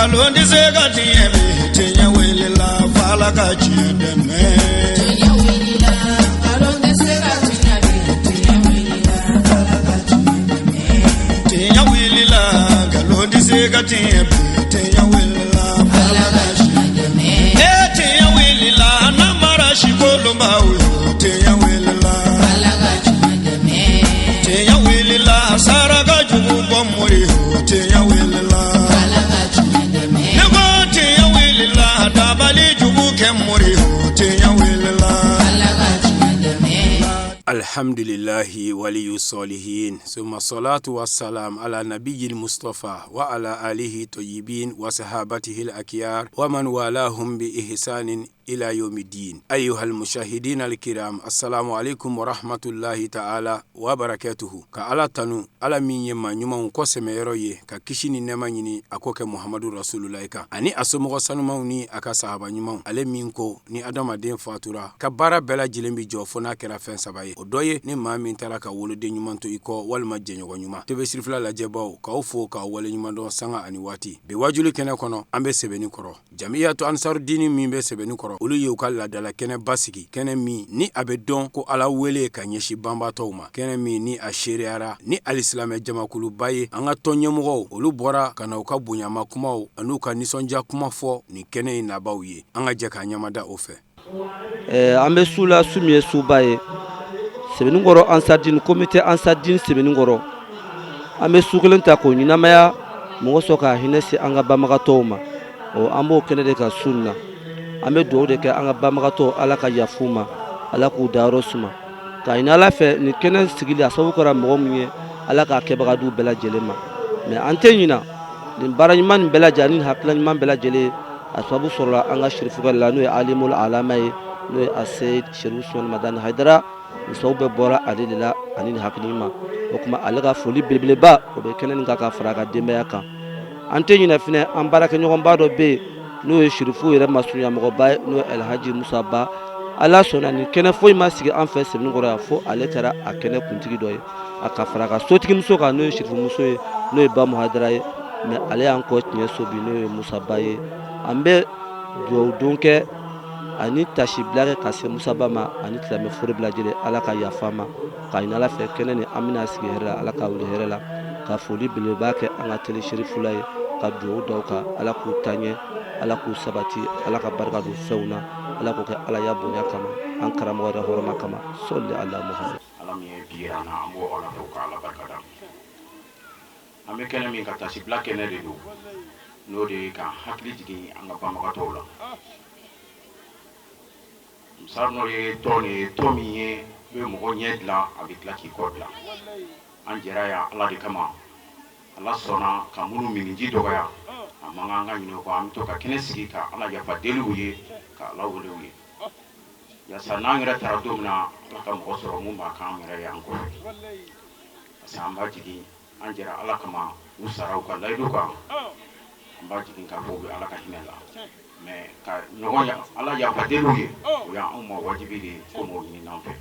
ngalon di se ka tiɲɛ bi tiɲɛ wilila fala ka tiɲɛ dɛmɛ. Tiɲɛ wilila ngalon di se ka tiɲɛ bi tiɲɛ wilila fala ka tiɲɛ dɛmɛ. Tiɲɛ wilila ngalon di se ka tiɲɛ bi tiɲɛ wilila fala ka tiɲɛ dɛmɛ. Tiɲɛ wilila namara si kolonba wuyo tiɲɛ wilila fala ka tiɲɛ dɛmɛ. Tiɲɛ wilila saraka jugu bɔ mori o tiɲɛ wilila. Alhamdulillahi waliyu solihin summa salatu wassalam ala nabiyil mustafa wa ala alihi tayyibin wa sahabatihi al-akiyar wa man walahum bi ihsanin ila yawmiddin. Ayyuhal mushahidin al-kiram, assalamu alaikum wa rahmatullahi ta'ala wa barakatuhu. Ka ala tanu ala min ye ma ɲumanw ko sɛmɛyɔrɔ ye ka kisi ni nɛma ɲini a ko kɛ muhamadu rasulullahi kan ani a somɔgɔ sanumanw ni a ka sahaba ɲumanw. Ale min ko ni adamaden fatura ka baara bɛɛ lajɛlen bi jɔ fo n'a kɛra fɛn saba ye. O dɔ ye ni maa min taara ka woloden ɲuman to i kɔ walima jɛɲɔgɔn ɲuman. Tebe sirifila lajɛbaw k'aw fo k'aw wale ɲuman dɔn sanga ani waati. Bi wajuli kɛnɛ kɔnɔ an bɛ sɛbɛnni kɔrɔ. Jamiyatu Ansar Dini min bɛ sɛbɛnni kɔrɔ olu ye u ka ladala kɛnɛ basigi, kɛnɛ min ni a bɛ dɔn ko ala wele ka ɲɛsi banbatɔw ma, kɛnɛ min ni a seriyara ni alisilamɛ jamakuluba ye. An ka tɔn ɲɛmɔgɔw olu bɔra ka na u ka bonyama kumaw an'u ka nisɔndiya kuma fɔ nin kɛnɛ in nabaw ye. An ka jɛ k'a ɲamada o fɛ. An bɛ su la su min ye suba ye sɛbɛnnikɔrɔ Ansar Dine komite Ansar Dine sɛbɛnnikɔrɔ an bɛ su kelen ta k'o ɲɛnamaya mɔgɔ sɔn ka hinɛ se an ka banbagatɔw ma. An b'o kɛnɛ de ka su na an bɛ dugawu de kɛ an ka banbagatɔw ala ka yafu ma, ala k'u dayɔrɔ suma, ka ɲini ala fɛ nin kɛnɛ sigili a sababu kɛra mɔgɔ min ye ala k'a kɛbaga di u bɛɛ lajɛlen ma. Mais an tɛ ɲina nin baara ɲuman nin bɛɛ lajɛlen ni hakilina ɲuman bɛɛ lajɛlen a sababu sɔrɔla an ka sirifukɛ la n'o ye alimul alama ye n'o ye Aseyid Sherif Usman Madani Haidara. Nin sababu bɛɛ bɔra ale de la ani nin hakili ɲuman. O kuma ale ka foli belebeleba o bɛ kɛnɛ nin kan ka fara a ka denbaya kan. An tɛ ɲina fɛnɛ an baarakɛɲɔgɔnba dɔ bɛ yen n'o ye Sherifu yɛrɛ masurunyamɔgɔba ye n'o ye Alhaji Musa Ba. Ala sɔnna nin kɛnɛ foyi ma sigi an fɛ sɛbɛnnikɔrɔ yan fo ale kɛra a kɛnɛ kuntigi dɔ ye a ka fara a ka sotigimuso kan n'o ye Sherifu muso ye n'o ye Ba Muhadara ye. Mais ale y'an kɔ tiɲɛ so bi n'o ye Musa Ba ye. An bɛ dugawu don kɛ ani tasi bila kɛ ka se Musa Ba ma ani silamɛ furu bɛɛ lajɛlen ala ka yafa ma, ka ɲini ala fɛ kɛnɛ nin an bɛna sigi hɛrɛ la ala ka wuli hɛrɛ la, ka foli belebeleba kɛ an ka teli Sherifu la ye, ka dugawu d'aw kan ala k'u taɲɛ ala k'u sabati ala ka barika don fɛnw na ala k'o kɛ ala ya bonya kama an karamɔgɔ yɛrɛ hɔrɔma kama sɔli ala Muhamad. Ala min ye bi yira an na an b'o ala fo k'ala barika da. An bɛ kɛnɛ min ka tasi bila kɛnɛ de don n'o de ye ka hakili jigin an ka banbagatɔw la. Misali n'o ye tɔn ye tɔn min ye bɛ mɔgɔ ɲɛ dilan a bɛ tila k'i kɔ dilan. An jɛra yan ala de kama, ala sɔnna ka minnu miniji dɔgɔya a man kan ka ɲinɛ o kɔ an bɛ to ka kɛnɛ sigi ka ala yafa deliw ye ka ala wele u ye yaasa n'an yɛrɛ taara don min na ala ka mɔgɔ sɔrɔ mun b'a k'an yɛrɛ ye an kɔfɛ parce que an b'a jigin an jɛra ala kama u sara u ka layidu kan an b'a jigin k'a fɔ u bɛ ala ka hinɛ la mais ka ɲɔgɔn ala yafa deliw ye o y'anw ma wajibi de ye ko m'o ɲini an fɛ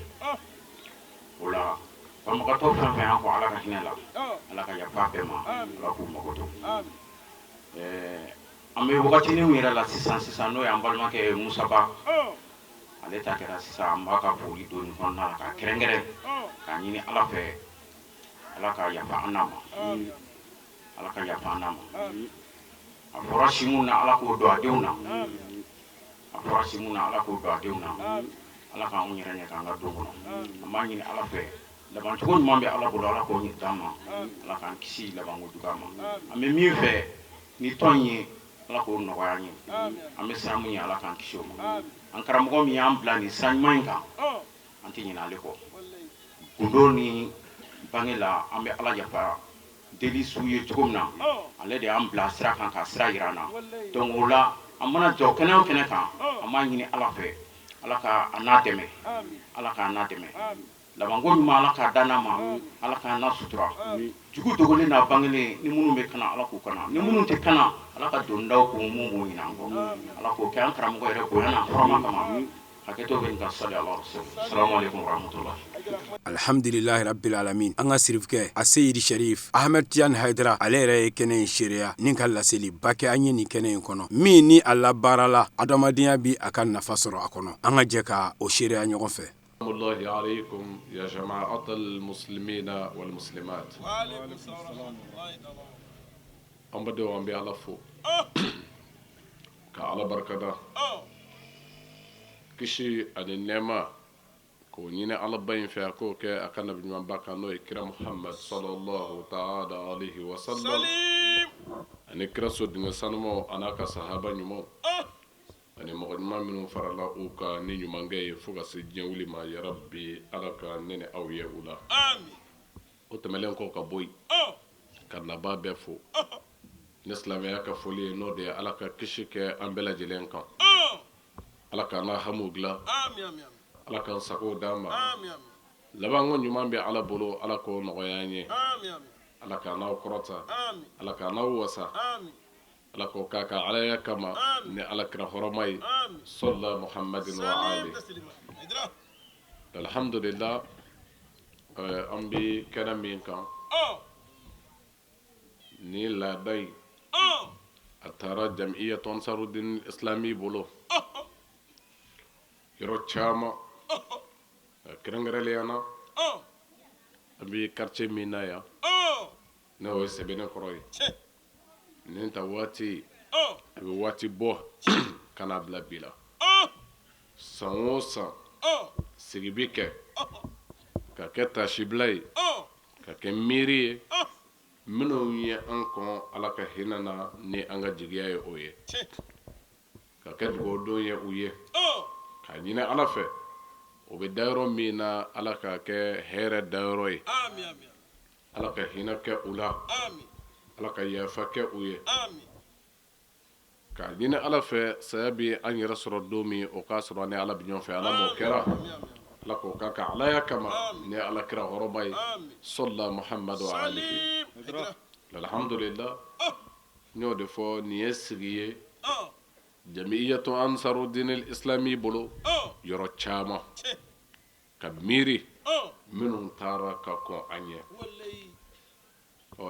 o la banbagatɔ fɛn fɛn y'an fɔ ala ka hinɛ la ala ka yafa bɛɛ ma ala k'u mago to. An bɛ wagatinin yɛrɛ la sisan n'o y'an balimakɛ Musa Ba ale ta kɛra sisan an b'a ka foli don nin kɔnɔna la ka kɛrɛnkɛrɛn k'a ɲini ala fɛ ala ka yafa an n'a ma ala ka yafa an n'a ma a fɔra si mun na ala k'o don a denw na a fɔra si mun na ala k'o don a denw na ala k'anw yɛrɛ ɲɛ k'an ka don kɔnɔ an b'a ɲini ala fɛ labancogo ɲuman bɛ ala bolo ala k'o d'an ma ala k'an kisi labanko juguya ma an bɛ min fɛ ni tɔn ye ala k'o nɔgɔya an ye an bɛ siran mun ye ala k'an kisi o ma an karamɔgɔ min y'an bila nin san ɲuman in kan an tɛ ɲinɛ ale kɔ gundo ni bange la an bɛ ala yafa deli su ye cogo min na ale de y'an bila sira kan ka sira yira an na donc o la an mana jɔ kɛnɛ o kɛnɛ kan an b'a ɲini ala fɛ ala ka a n'a dɛmɛ ala k'a n'a dɛmɛ labanko ɲuman ala k'a dan n'a ma ala k'a n'a sutura jugu dogolen n'a bangelen ni minnu bɛ kana ala k'u kana ni minnu tɛ kana ala ka don daw k'u mun b'u ɲinɛ an kɔ ala k'o kɛ an karamɔgɔ yɛrɛ bonya n'a hɔrɔma kama haketo be nka sali ala rasul assalamu alaikum warahmatullahi alhamdulillahi rabbil alamin an ka sirifkɛ a seyidi sharif ahmed tian haidara ale yɛrɛ ye kɛnɛ in seereya nin ka laseli ba kɛ an ye nin kɛnɛ in kɔnɔ min ni a labaarala adamadenya bi a ka nafa sɔrɔ a kɔnɔ an ka jɛ ka o seereya ɲɔgɔn fɛ. الله عليكم يا جماعة المسلمين والمسلمات. وعليكم السلام. أم بدو أم بيعلفو كعلى بركة كشي عن النعمة كونين على بين في أكوك أكن بن بكر نو إكرام محمد صلى الله تعالى عليه وسلم أن إكرام سودنا سنمو أنا كصحابة نمو ani mɔgɔ ɲuman minnu farala u ka ni ɲumankɛ ye fo ka se diɲɛ wuli ma ya rabbi ala ka ne ni aw ye u la o tɛmɛlen kɔ ka bɔ yen ka naba bɛɛ fo ne silamɛya ka foli ye n'o de ye ala ka kisi kɛ an bɛɛ lajɛlen kan ala ka an ka hamu dilan ala ka sago d'an ma laban ko ɲuman bɛ ala bolo ala k'o nɔgɔya an ye ala ka n'aw kɔrɔta ala ka n'aw wasa ala ko kaka ala ya kama ni ala kira horomai sallallahu muhammadin wa ali alhamdulillah an bi kɛnɛ min kan ni laadai a taara jam'iyyatu ansarudin islami bolo yɔrɔ caman kɛrɛnkɛrɛnnenya na an bi quartier min na yan n'o ye Sɛbɛnɛkɔrɔ ye nin ta waati a bɛ waati bɔ ka n'a bila bi la san o san sigi bi kɛ ka kɛ tasibila ye ka kɛ miiri ye minnu ye an kɔn ala ka hinɛ na ni an ka jigiya ye o ye ka kɛ dugawudon ye u ye ka ɲini ala fɛ o bɛ dayɔrɔ min na ala ka kɛ hɛrɛ dayɔrɔ ye ala ka hinɛ kɛ u la ala ka yafa kɛ u ye ka ɲini ala fɛ saya bi an yɛrɛ sɔrɔ don min o k'a sɔrɔ ni ala bi ɲɔgɔn fɛ ala m'o kɛra ala k'o k'a ka ala ya kama ni ala kira hɔrɔnba ye sɔlila muhammadu alihi alhamdulillah n y'o de fɔ nin ye sigi ye jam'iyyatu ansarudin islami bolo yɔrɔ caman ka miiri minnu taara ka kɔn an ye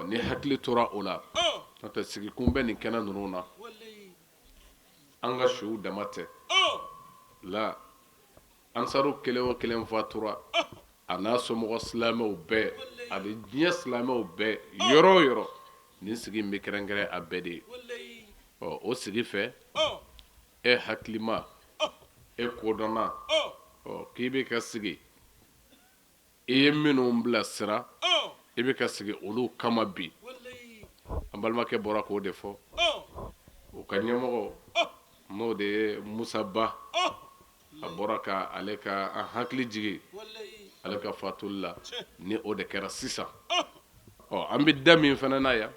ni hakili tora o la n'o tɛ sigikun bɛ nin kɛnɛ ninnu na an ka siw dama tɛ la ansaru kelen o kelen fatura a n'a somɔgɔ silamɛw bɛɛ ani diɲɛ silamɛw bɛɛ yɔrɔ o yɔrɔ nin sigi in bɛ kɛrɛnkɛrɛn a bɛɛ de ye o sigi fɛ e hakilima e kodɔnna k'i bɛ ka sigi i ye minnu bilasira i bɛ ka sigi olu kama bi an balimakɛ bɔra k'o de fɔ u ka ɲɛmɔgɔ n'o de ye Musa Ba a bɔra ka ale ka an hakili jigi ale ka fatuli la ni o de kɛra sisan an bɛ da min fana na yan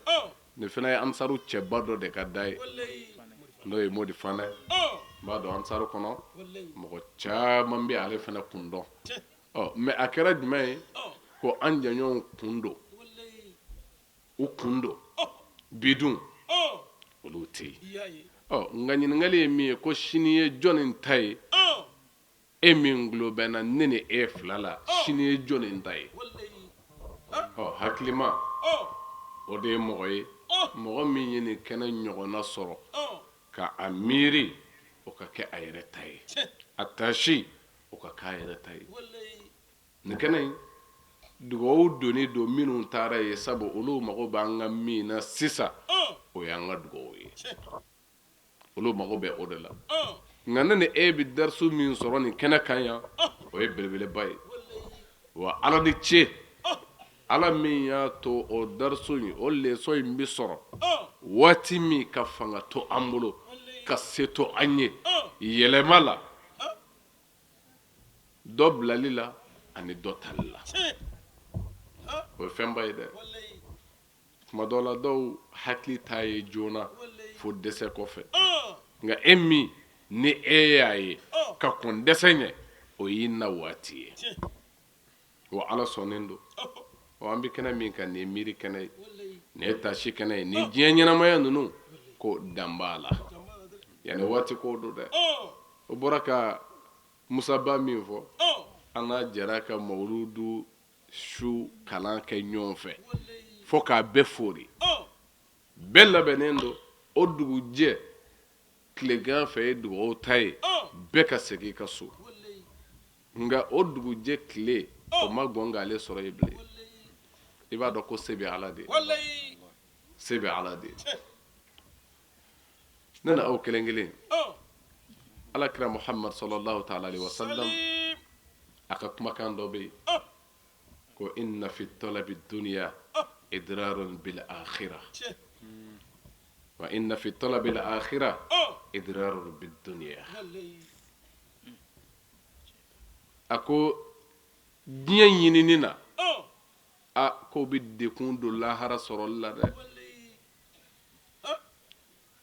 nin fana ye ansaru cɛba dɔ de ka da ye n'o ye Modi Fanɛ n b'a dɔn ansaru kɔnɔ mɔgɔ caman bɛ ale fana kun dɔn mɛ a kɛra jumɛn ye ko an jɛɲɔgɔnw kun don u kun don bidun olu tɛ yen nka ɲininkali ye min ye ko sini ye jɔnni ta ye e min gulo bɛ na ne ni e fila la sini ye jɔnni ta ye hakilima o de ye mɔgɔ ye mɔgɔ min ye nin kɛnɛ ɲɔgɔnna sɔrɔ ka a miiri o ka kɛ a yɛrɛ ta ye a taasi o ka kɛ a yɛrɛ ta ye nin kɛnɛ in dugawu doni don minnu taara ye sabu olu mago b'an ka min na sisan o y'an ka dugawu ye olu mago bɛ o de la nka ne ni e bɛ darisu min sɔrɔ nin kɛnɛ kan yan o ye belebeleba ye wa ala ni ce ala min y'a to o darisu in o leçon in bɛ sɔrɔ waati min ka fanga to an bolo ka se to an ye yɛlɛma la dɔ bilali la ani dɔ tali la o ye fɛnba ye dɛ tuma dɔw la dɔw hakili t'a ye joona fo dɛsɛ kɔfɛ nka e min ni e y'a ye ka kɔn dɛsɛ ɲɛ o y'i na waati ye wa ala sɔnnen don an bɛ kɛnɛ min kan nin ye miiri kɛnɛ ye nin ye taasi kɛnɛ ye nin diɲɛ ɲɛnamaya ninnu ko dan b'a la yanni waati ko don dɛ o bɔra ka Musa ba min fɔ an n'a jɛra ka mawuludu su kalan kɛ ɲɔgɔn fɛ fo k'a bɛɛ fori bɛɛ labɛnnen don o dugujɛ tilegan fɛ ye dugawu ta ye bɛɛ ka segin ka so nka o dugujɛ tile o ma gɔn k'ale sɔrɔ ye bilen i b'a dɔn ko se bɛ ala de ye se bɛ ala de ye ne na aw kelen kelen alakira muhammad sallallahu ta'ala alaihi wasallam a ka kumakan dɔ bɛ yen ko inna fi talabi dunya idrarun bil akhirah wa inna fi talabi al akhirah idrarun bid dunya a ko diɲɛ ɲinini na a ko bɛ dekun don lahara sɔrɔli la dɛ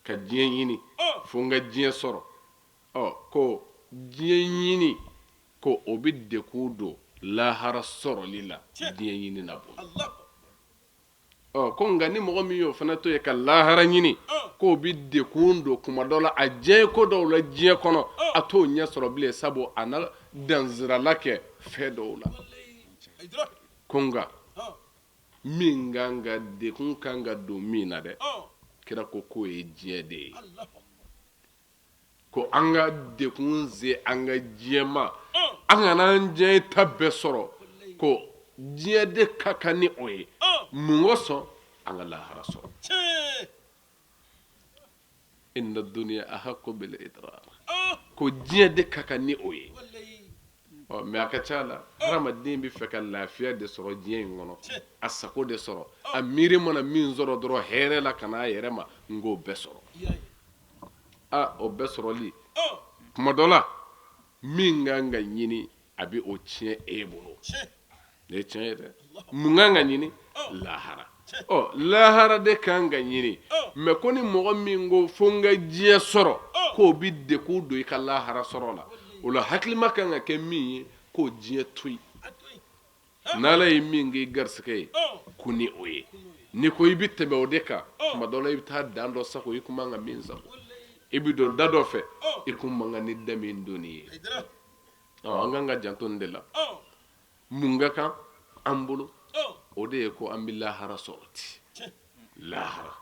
ka diɲɛ ɲini fo n ka diɲɛ sɔrɔ ko diɲɛ ɲini ko o bɛ dekun don lahara sɔrɔli la diɲɛ ɲini na bɔ ko nka ni mɔgɔ min y'o fana to ye ka lahara ɲini k'o bɛ dekun don kuma dɔ la a diɲɛ ko dɔw la diɲɛ kɔnɔ a t'o ɲɛ sɔrɔ bilen sabu a na danzirala kɛ fɛn dɔw la ko nka min kan ka dekun kan ka don min na dɛ kira ko k'o ye diɲɛ de ye ko an ka dekun se an ka diɲɛ ma an kana an diɲɛ ta bɛɛ sɔrɔ ko diɲɛ de ka kan ni o ye mun ko sɔn an ka lahara sɔrɔ inna dunya ahaqqu bil idrar ko diɲɛ de ka kan ni o ye mɛ a ka ca la hadamaden bɛ fɛ ka lafiya de sɔrɔ diɲɛ in kɔnɔ a sago de sɔrɔ a miiri mana min sɔrɔ dɔrɔn hɛrɛ la ka n'a yɛrɛ ma n k'o bɛɛ sɔrɔ o bɛɛ sɔrɔli kuma dɔ la min kan ka ɲini a bɛ o tiɲɛ e bolo ne ye tiɲɛ ye dɛ mun kan ka ɲini lahara lahara de kan ka ɲini mɛ ko ni mɔgɔ min ko fo n ka diɲɛ sɔrɔ k'o bɛ dekun don i ka lahara sɔrɔ la o la hakilima kan ka kɛ min ye k'o diɲɛ to yen n'ala ye min k'i garisɛgɛ ye ko ni o ye ni ko i bɛ tɛmɛ o de kan tuma dɔ la i bɛ taa dan dɔ sago i kun man ka min sago i bɛ don da dɔ fɛ i kun man ka ni da min don ni ye an kan ka janto nin de la mun ka kan an bolo o de ye ko an bɛ lahara sɔrɔ ten lahara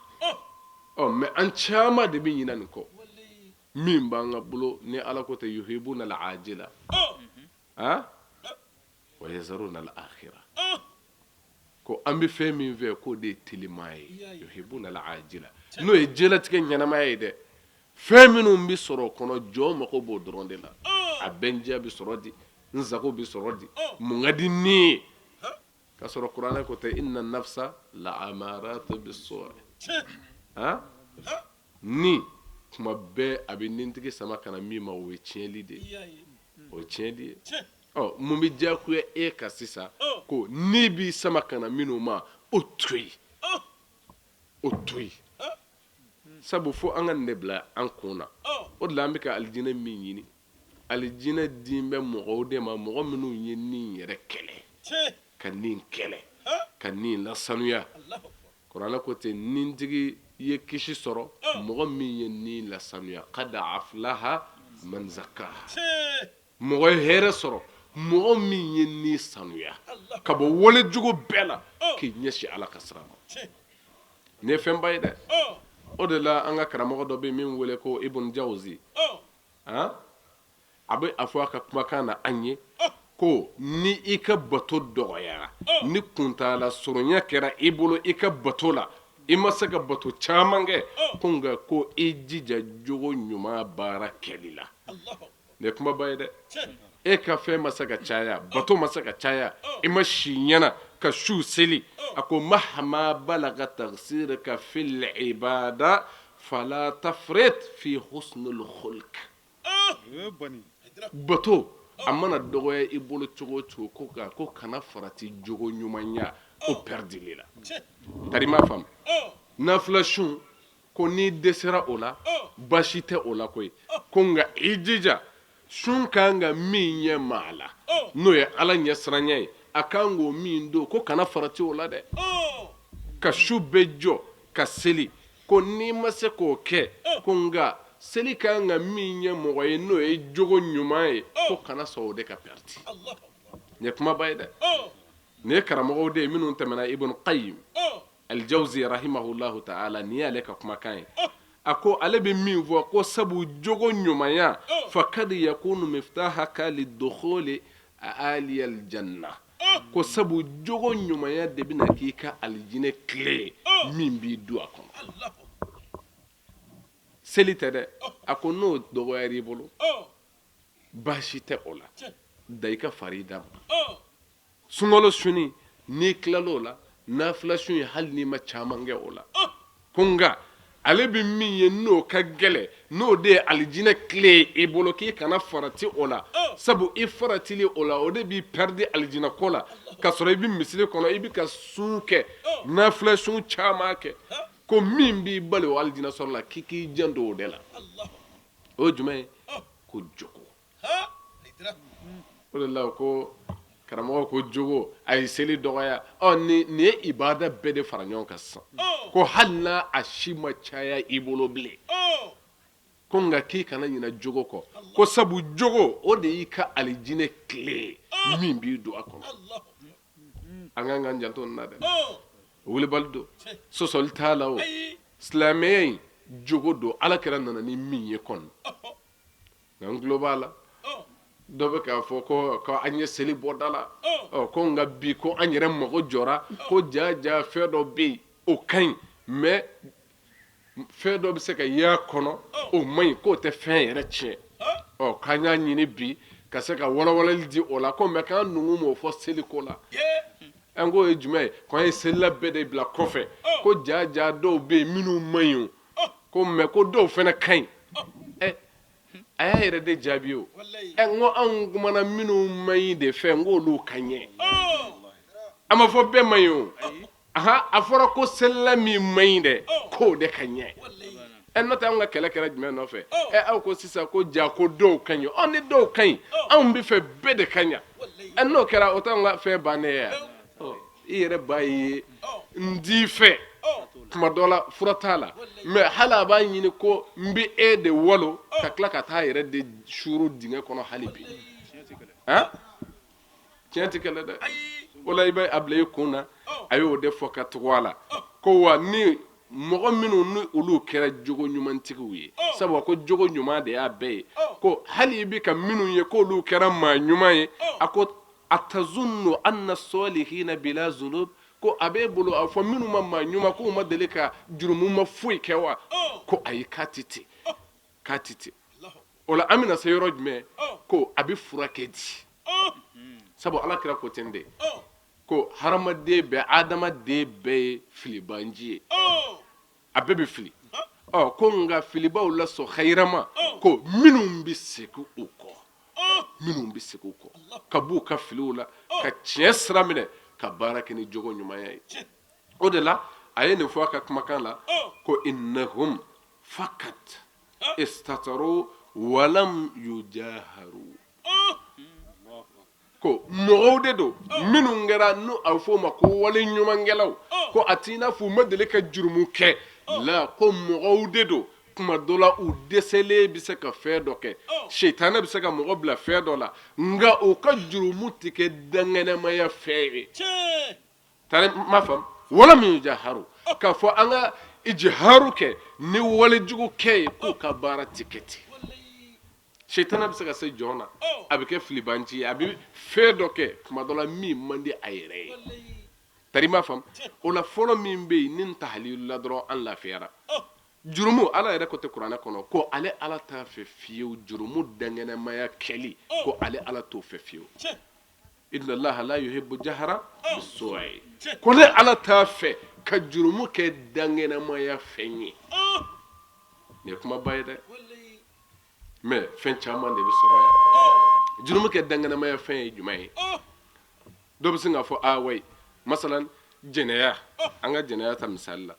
mɛ an caman de bɛ ɲinɛ nin kɔ min b'an ka bolo ni ala ko tɛ yuhibuna al-ajila wa yazaruna al-akhirah ko an bɛ fɛn min fɛ k'o de ye telima ye yuhibuna al-ajila n'o ye diɲɛlatigɛ ɲɛnamaya ye dɛ fɛn minnu bɛ sɔrɔ o kɔnɔ jɔn mago b'o dɔrɔn de la a bɛndiya bɛ sɔrɔ di n sago bɛ sɔrɔ di mun ka di ni ye ka sɔrɔ kuranɛ ko tɛ inna nafsa la amaratu bis-su' ni kuma bɛɛ a bɛ nintigi sama kana min ma o ye tiɲɛli de ye o ye tiɲɛli ye mun bɛ diyagoya e ka sisan ko ni b'i sama kana minnu ma o to yen o to yen sabu fo an ka nin de bila an kun na o de la an bɛ ka alijinɛ min ɲini alijinɛ din bɛ mɔgɔw de ma mɔgɔ minnu ye nin yɛrɛ kɛlɛ ka nin kɛlɛ ka nin lasanuya kuranɛ ko ten nintigi ye kisi sɔrɔ mɔgɔ min ye nin lasanuya qad aflaha man zakkaha mɔgɔ ye hɛrɛ sɔrɔ mɔgɔ min ye nin sanuya ka bɔ wale jugu bɛɛ la k'i ɲɛsin ala ka sira ma nin ye fɛnba ye dɛ o de la an ka karamɔgɔ dɔ bɛ min wele ko ibn jawzi a bɛ a fɔ a ka kumakan na an ye ko ni i ka bato dɔgɔyara ni kuntala surunya kɛra i bolo i ka bato la i ma se ka bato caman kɛ ko nka ko i jija jogo ɲuman baara kɛli la nin ye kumaba ye dɛ e ka fɛn ma se ka caya bato ma se ka caya i ma si ɲɛna ka su seli a ko mahama balaga tagsirka fil ibada fala tafrit fi husnul khulq bato a mana dɔgɔya i bolo cogo o cogo ko kana farati jogo ɲumanya o perdili la tari ma faamu nafila sun ko n'i dɛsɛra o la basi tɛ o la koyi ko nka i jija sun kan ka min ɲɛ maa la n'o ye ala ɲɛ siranya ye a kan k'o min don ko kana farati o la dɛ ka su bɛɛ jɔ ka seli ko n'i ma se k'o kɛ ko nka seli kan ka min ye mɔgɔ ye n'o ye jogo ɲuman ye ko kana sɔn o de ka perti nin ye kumaba ye dɛ nin ye karamɔgɔw de ye minnu tɛmɛna Ibn Qayyim al-Jawzi rahimahullahu ta'ala nin y'ale ka kumakan ye a ko ale bɛ min fɔ ko sabu jogo ɲumanya fakad yakunu miftahaka lidukhuli ali al-janna ko sabu jogo ɲumanya de bɛna k'i ka alijinɛ tile min b'i don a kɔnɔ seli tɛ dɛ a ko n'o dɔgɔyara i bolo baasi tɛ o la da i ka fara i da ma sunkalo suni n'i tilal'o la nafila sun ye hali n'i ma caman kɛ o la ko nka ale bɛ min ye n'o ka gɛlɛ n'o de ye alijinɛ tile ye i bolo k'i kana farati o la sabu i faratili o la o de b'i pɛridi alijinɛ ko la k'a sɔrɔ i bɛ misiri kɔnɔ i bɛ ka sun kɛ nafila sun caman kɛ ko min b'i bali o alijinɛ sɔrɔ la k'i k'i jan don o de la o ye jumɛn ye ko jogo o de la ko karamɔgɔ ko jogo a ye seli dɔgɔya nin ye ibada bɛɛ de fara ɲɔgɔn kan sisan ko hali n'a a si ma caya i bolo bilen ko nka k'i kana ɲinɛ jogo kɔ ko sabu jogo o de y'i ka alijinɛ tile min b'i don a kɔnɔ an kan k'an janto nin na dɛ wulibali don sɔsɔli t'a la o silamɛya in jogo don alakira nana ni min ye kɔni nka n tulo b'a la dɔ bɛ k'a fɔ ko an ye seli bɔda la ko nka bi ko an yɛrɛ mago jɔra ko jaja fɛn dɔ bɛ yen o ka ɲi mais fɛn dɔ bɛ se ka y'a kɔnɔ o man ɲi k'o tɛ fɛn yɛrɛ tiɲɛ k'an y'a ɲini bi ka se ka walawalali di o la ko mɛ k'an nugu m'o fɔ seli ko la an ko ye jumɛn ye ko an ye selila bɛɛ de bila kɔfɛ ko jaja dɔw bɛ yen minnu man ɲi o ko mɛ ko dɔw fana ka ɲi a y'a yɛrɛ de jaabi o n ko anw kumana minnu man ɲi de fɛ n k'olu ka ɲɛ a ma fɔ bɛɛ man ɲi o a fɔra ko selila min man ɲi dɛ k'o de ka ɲɛ n'o tɛ anw ka kɛlɛ kɛra jumɛn nɔfɛ aw ko sisan ko ja ko dɔw ka ɲi ni dɔw ka ɲi anw bɛ fɛ bɛɛ de ka ɲɛ n'o kɛra o t'anw ka fɛn bannen ye i yɛrɛ b'a ye n t'i fɛ tuma dɔ la fura t'a la mɛ hali a b'a ɲini ko n bɛ e de walo ka tila ka taa yɛrɛ de suru dingɛ kɔnɔ hali bi tiɲɛ tɛ kɛlɛ dɛ o la i bɛ a bila i kun na a y'o de fɔ ka tugu a la ko wa ni mɔgɔ minnu ni olu kɛra jogo ɲumantigiw ye sabu ko jogo ɲuman de y'a bɛɛ ye ko hali i bɛ ka minnu ye k'olu kɛra maa ɲuman ye a ko atazunnu anna solihina bila zunub ko a b'e bolo a fɔ minnu ma maa ɲuman k'u ma deli ka jurumu ma foyi kɛ wa ko ayi k'a tɛ ten o la an bɛna se yɔrɔ jumɛn ko a bɛ furakɛ di sabu alakira ko ten de ko hadamaden bɛɛ adamaden bɛɛ ye filibanji ye a bɛɛ bɛ fili ko nka filibaw lasɔn hayirama ko minnu bɛ segin o kɔ ka b'u ka filiw la ka tiɲɛ sira minɛ ka baara kɛ ni jogo ɲumanya ye o de la a ye nin fɔ a ka kumakan la ko innahum fakat istataru walam yujaharu ko mɔgɔw de don minnu kɛra n'o a fɔ o ma ko wale ɲumankɛlaw ko a t'i n'a fɔ u ma deli ka jurumu kɛ la ko mɔgɔw de don tuma dɔ la u dɛsɛlen bɛ se ka fɛn dɔ kɛ setanɛ bɛ se ka mɔgɔ bila fɛn dɔ la nka u ka jurumu tɛ kɛ daŋɛnɛmaya fɛn ye tari ma faamu wala min jaharu k'a fɔ an ka ijiharu kɛ ni walejugu kɛ ye k'u ka baara tɛ kɛ ten setanɛ bɛ se ka se jɔn na a bɛ kɛ filibanci ye a bɛ fɛn dɔ kɛ tuma dɔ la min man di a yɛrɛ ye tari ma faamu o la fɔlɔ min bɛ yen ni n tahalilu la dɔrɔn an lafiyara jurumu ala yɛrɛ ko tɛ kuranɛ kɔnɔ ko ale ala t'a fɛ fiyewu jurumu daŋɛnɛmaya kɛli ko ale ala t'o fɛ fiyewu inna allaha la yuhibbu jahra bisu'i ko ne ala t'a fɛ ka jurumu kɛ daŋɛnɛmaya fɛn ye nin ye kumaba ye dɛ mɛ fɛn caman de bɛ sɔrɔ yan jurumu kɛ daŋɛnɛmaya fɛn ye jumɛn ye dɔ bɛ se k'a fɔ wai masalan jɛnɛya an ka jɛnɛya ta misali la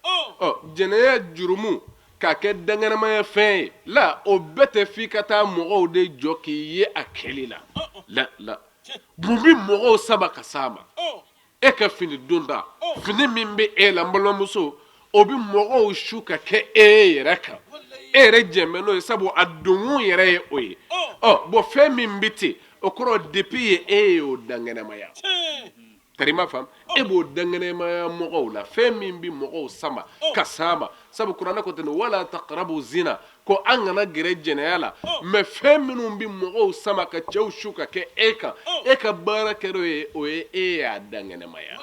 jɛnɛya jurumu k'a kɛ daŋɛnɛmaya fɛn ye la o bɛɛ tɛ f'i ka taa mɔgɔw de jɔ k'i ye a kɛli la mun bɛ mɔgɔw saba ka s'a ma e ka fini donda fini min bɛ e la n balimamuso o bɛ mɔgɔw su ka kɛ e yɛrɛ kan yɛrɛ jɛmɛ n'o ye sabu a donkun yɛrɛ ye o ye bɔn fɛn min bɛ ten o kɔrɔ depuis ye e y'o dangɛnɛmaya tari ma faamu e b'o dangɛnɛmaya mɔgɔw la fɛn min bɛ mɔgɔw sama ka s'a ma sabu kuranɛ ko ten wala taqrabu zina ko an kana gɛrɛ jɛnɛya la mɛ fɛn minnu bɛ mɔgɔw sama ka cɛw su ka kɛ e kan e ka baara kɛra o ye e y'a dangɛnɛmaya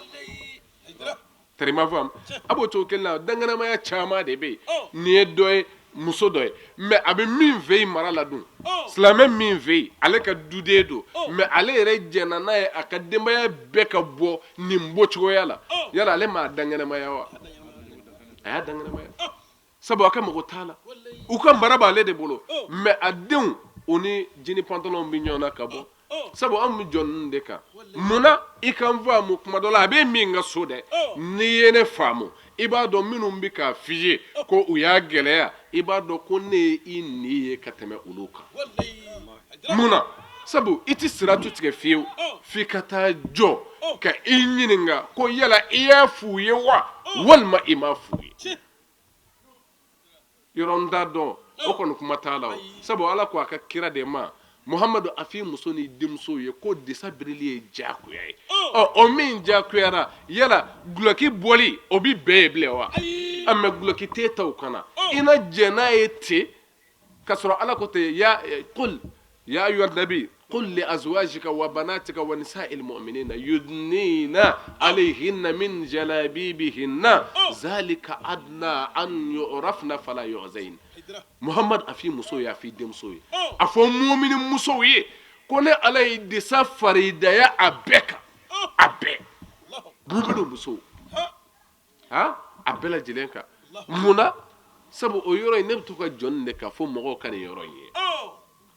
tari ma faamu a b'o cogo kelen na dangɛnɛmaya caman de bɛ yen nin ye dɔ ye muso dɔ ye mɛ a bɛ min fɛ yen mara la dun silamɛ min fɛ yen ale ka duden don mɛ ale yɛrɛ jɛnna n'a ye a ka denbaya bɛɛ ka bɔ nin bɔcogoya la yala ale m'a dangɛnɛmaya wa a y'a dangɛnɛmaya sabu a ka mɔgɔ t'a la u ka mara b'ale de bolo mɛ a denw o ni jini pantalon bɛ ɲɔgɔn na ka bɔ sabu an bɛ jɔ ninnu de kan munna i ka n faamu kuma dɔ la a bɛ min ka so dɛ n'i ye ne faamu i b'a dɔn minnu bɛ k'a f'i ye ko u y'a gɛlɛya i b'a dɔn ko ne ye i nin ye ka tɛmɛ olu kan munna sabu i tɛ siratu tigɛ fiyewu f'i ka taa jɔ ka i ɲininka ko yala i y'a f'u ye wa walima i m'a f'u ye yɔrɔ n t'a dɔn o kɔni kuma t'a la o sabu ala ko a ka kira de ma muhamadu a f'i muso ni denmuso ye ko disa birili ye diyagoya ye o min diyagoyara yala guloki bɔli o bi bɛɛ ye bilen wa mɛ guloki t'e ta o kana i na jɛ n'a ye ten k'a sɔrɔ ala ko ten qul ya ayyuha nabi قل لأزواجك وبناتك ونساء المؤمنين يدنين عليهن من جلابيبهن ذلك أدنى أن يعرفن فلا يعزين محمد أفي مسوي أفي دمسوي أفو مؤمن مسوي كون على دسا فريدة أبك أبك بوبلو مسوي ها أبلا جلنكا منا سبو أيوري نبتوكا جون نكا فو مغو كان يوري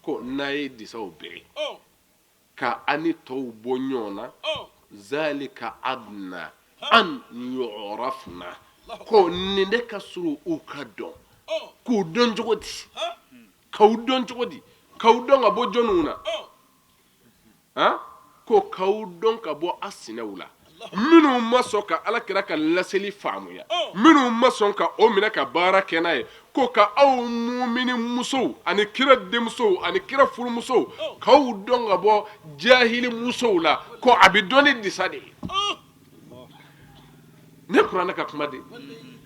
ko n'a ye disaw bere ka ani tɔw bɔ ɲɔgɔn na zalika adna an yu'rafna ko nin de ka surun u ka dɔn k'u dɔn cogo di k'aw dɔn cogo di k'aw dɔn ka bɔ jɔnniw na ko k'aw dɔn ka bɔ a sinɛw la minnu ma sɔn ka alakira ka laseli faamuya minnu ma sɔn ka o minɛ ka baara kɛ n'a ye ko ka aw mumini musow ani kira denmusow ani kira furumusow k'aw dɔn ka bɔ jahili musow la ko a bɛ dɔn ni disa de ye ne kuranɛ ka kuma de